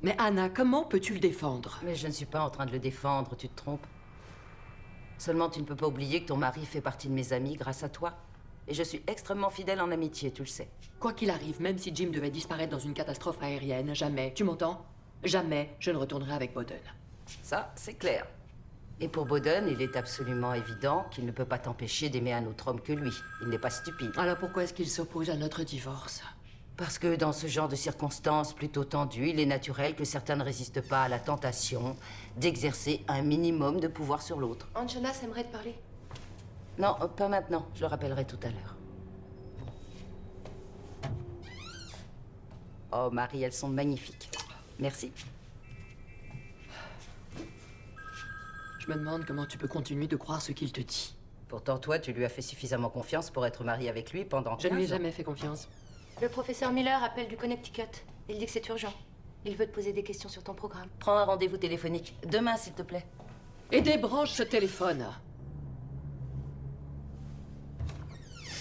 Mais Anna, comment peux-tu le défendre? Mais je ne suis pas en train de le défendre, tu te trompes. Seulement, tu ne peux pas oublier que ton mari fait partie de mes amis grâce à toi. Et je suis extrêmement fidèle en amitié, tu le sais. Quoi qu'il arrive, même si Jim devait disparaître dans une catastrophe aérienne, jamais, tu m'entends? Jamais je ne retournerai avec Bowden. Ça, c'est clair. Et pour Bowden, il est absolument évident qu'il ne peut pas t'empêcher d'aimer un autre homme que lui. Il n'est pas stupide. Alors pourquoi est-ce qu'il s'oppose à notre divorce? Parce que dans ce genre de circonstances plutôt tendues, il est naturel que certains ne résistent pas à la tentation d'exercer un minimum de pouvoir sur l'autre. Anjana aimerait te parler. Non, pas maintenant. Je le rappellerai tout à l'heure. Oh, Marie, elles sont magnifiques. Merci. Je me demande comment tu peux continuer de croire ce qu'il te dit. Pourtant, toi, tu lui as fait suffisamment confiance pour être mariée avec lui pendant 15 Je ans. ne lui ai jamais fait confiance. Le professeur Miller appelle du Connecticut. Il dit que c'est urgent. Il veut te poser des questions sur ton programme. Prends un rendez-vous téléphonique. Demain, s'il te plaît. Et débranche ce téléphone.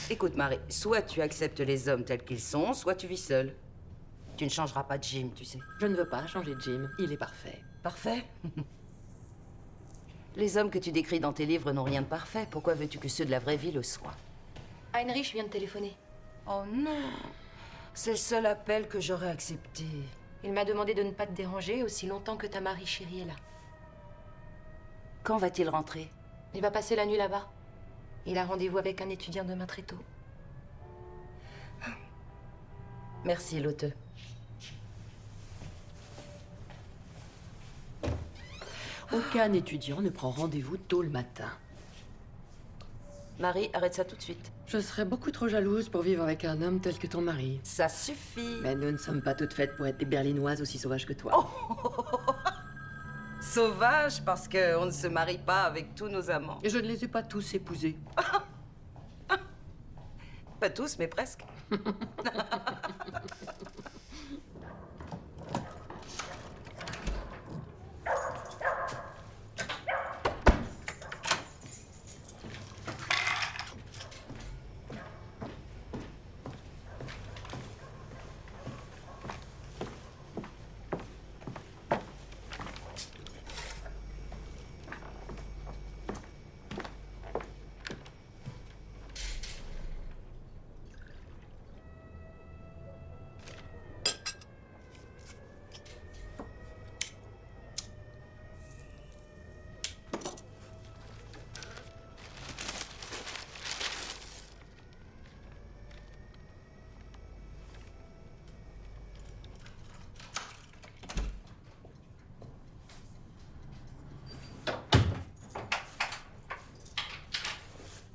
Écoute, Marie, soit tu acceptes les hommes tels qu'ils sont, soit tu vis seule. Tu ne changeras pas de Jim, tu sais. Je ne veux pas changer de Jim. Il est parfait. Parfait. Les hommes que tu décris dans tes livres n'ont rien de parfait. Pourquoi veux-tu que ceux de la vraie vie le soient? Heinrich vient de téléphoner. Oh non. C'est le seul appel que j'aurais accepté. Il m'a demandé de ne pas te déranger aussi longtemps que ta Marie chérie est là. Quand va-t-il rentrer? Il va passer la nuit là-bas. Il a rendez-vous avec un étudiant demain très tôt. Merci, Lotte. Aucun étudiant ne prend rendez-vous tôt le matin. Marie, arrête ça tout de suite. Je serais beaucoup trop jalouse pour vivre avec un homme tel que ton mari. Ça suffit. Mais nous ne sommes pas toutes faites pour être des berlinoises aussi sauvages que toi. Sauvage parce qu'on ne se marie pas avec tous nos amants. Et je ne les ai pas tous épousés. Pas tous, mais presque.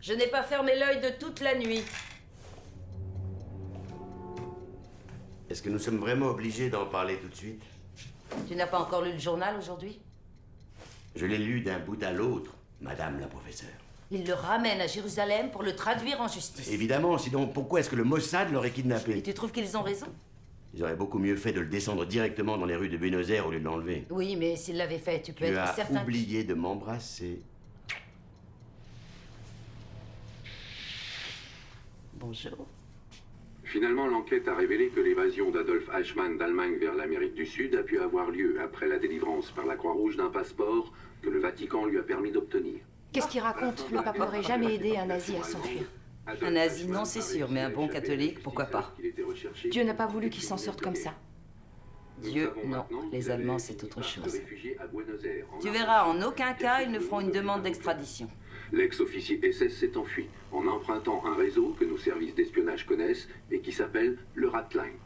Je n'ai pas fermé l'œil de toute la nuit. Est-ce que nous sommes vraiment obligés d'en parler tout de suite? Tu n'as pas encore lu le journal aujourd'hui? Je l'ai lu d'un bout à l'autre, madame la professeure. Il le ramène à Jérusalem pour le traduire en justice. Évidemment, sinon pourquoi est-ce que le Mossad l'aurait Et kidnappé? tu trouves qu'ils ont raison? Ils auraient beaucoup mieux fait de le descendre directement dans les rues de Buenos Aires au lieu de l'enlever. Oui, mais s'il l'avait fait, tu peux Tu être as certain... oublié de m'embrasser. Bonjour. Finalement, l'enquête a révélé que l'évasion d'Adolf Eichmann d'Allemagne vers l'Amérique du Sud a pu avoir lieu après la délivrance par la Croix-Rouge d'un passeport que le Vatican lui a permis d'obtenir. Qu'est-ce qu'il raconte? Le pape n'aurait jamais aidé un nazi à s'enfuir. Un nazi, non, c'est sûr, mais un bon catholique, pourquoi pas? Dieu n'a pas voulu qu'il s'en sorte comme ça. Dieu, non. Les Allemands, c'est autre chose. Tu verras, en aucun cas, ils ne feront une demande d'extradition. L'ex-officier SS s'est enfui en empruntant un réseau que nos services d'espionnage connaissent et qui s'appelle le Ratline.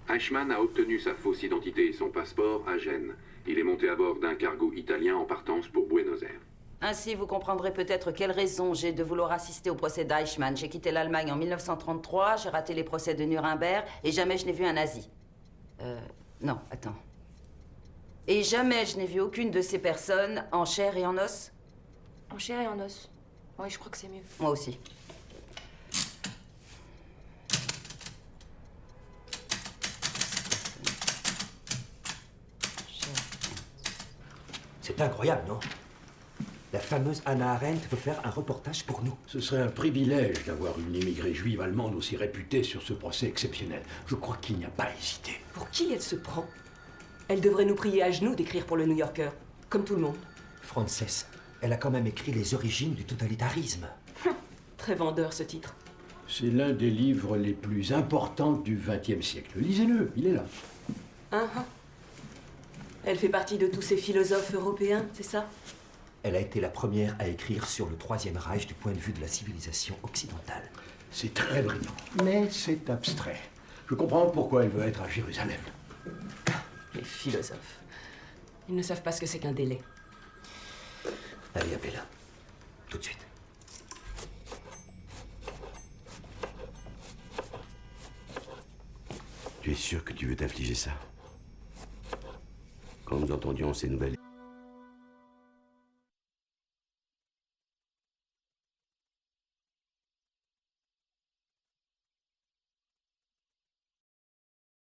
Eichmann a obtenu sa fausse identité et son passeport à Gênes. Il est monté à bord d'un cargo italien en partance pour Buenos Aires. Ainsi, vous comprendrez peut-être quelle raison j'ai de vouloir assister au procès d'Eichmann. J'ai quitté l'Allemagne en 1933, j'ai raté les procès de Nuremberg, et jamais je n'ai vu un nazi. Non, attends. Et jamais je n'ai vu aucune de ces personnes en chair et en os. En chair et en os. Oui, je crois que c'est mieux. Moi aussi. C'est incroyable, non? La fameuse Hannah Arendt veut faire un reportage pour nous. Ce serait un privilège d'avoir une immigrée juive allemande aussi réputée sur ce procès exceptionnel. Je crois qu'il n'y a pas à hésiter. Pour qui elle se prend? Elle devrait nous prier à genoux d'écrire pour le New Yorker, comme tout le monde. Frances, elle a quand même écrit les origines du totalitarisme. Très vendeur, ce titre. C'est l'un des livres les plus importants du XXe siècle. Lisez-le, il est là. Elle fait partie de tous ces philosophes européens, c'est ça? Elle a été la première à écrire sur le Troisième Reich du point de vue de la civilisation occidentale. C'est très brillant, mais c'est abstrait. Je comprends pourquoi elle veut être à Jérusalem. Les philosophes. Ils ne savent pas ce que c'est qu'un délai. Allez, appelez-la. Tout de suite. Tu es sûr que tu veux t'infliger ça? Quand nous entendions ces nouvelles